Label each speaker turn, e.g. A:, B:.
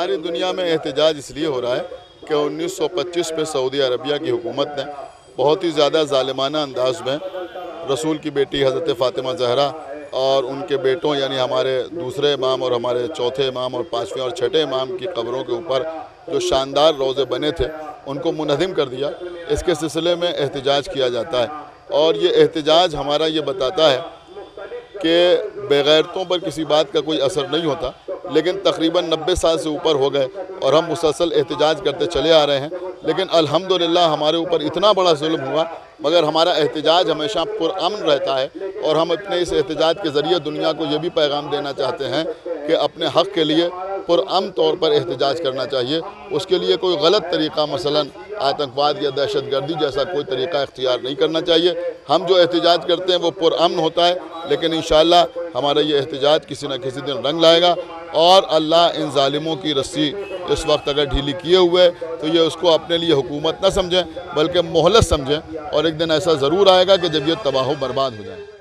A: सारी दुनिया में एहतजाज इसलिए हो रहा है कि 1925 में सऊदी अरबिया की हुकूमत ने बहुत ही ज़्यादा ज़ालिमाना अंदाज में रसूल की बेटी हज़रत फ़ातिमा ज़हरा और उनके बेटों यानी हमारे दूसरे इमाम और हमारे चौथे इमाम और पाँचवें और छठे इमाम की कब्रों के ऊपर जो शानदार रोज़े बने थे उनको मुनहदिम कर दिया। इसके सिलसिले में एहतजाज किया जाता है और ये एहतजाज हमारा ये बताता है कि बेगैरतों पर किसी बात का कोई असर नहीं होता, लेकिन तकरीबन 90 साल से ऊपर हो गए और हम मुसलसल एहतजाज करते चले आ रहे हैं, लेकिन अल्हम्दुलिल्लाह हमारे ऊपर इतना बड़ा जुल्म हुआ मगर हमारा एहतजाज हमेशा पुरअमन रहता है। और हम अपने इस एहतजाज के ज़रिए दुनिया को ये भी पैगाम देना चाहते हैं कि अपने हक़ के लिए पुरअमन तौर पर एहतजाज करना चाहिए। उसके लिए कोई गलत तरीक़ा मसलन आतंकवाद या दहशतगर्दी जैसा कोई तरीक़ा इख्तियार नहीं करना चाहिए। हम जो एहतजाज करते हैं वो पुरअमन होता है, लेकिन इंशाअल्लाह हमारा ये एहतजाज किसी न किसी दिन रंग लाएगा और अल्लाह इन ज़ालिमों की रस्सी इस वक्त अगर ढीली किए हुए तो ये उसको अपने लिए हुकूमत न समझें बल्कि मोहलत समझें, और एक दिन ऐसा ज़रूर आएगा कि जब ये तबाह बर्बाद हो जाए।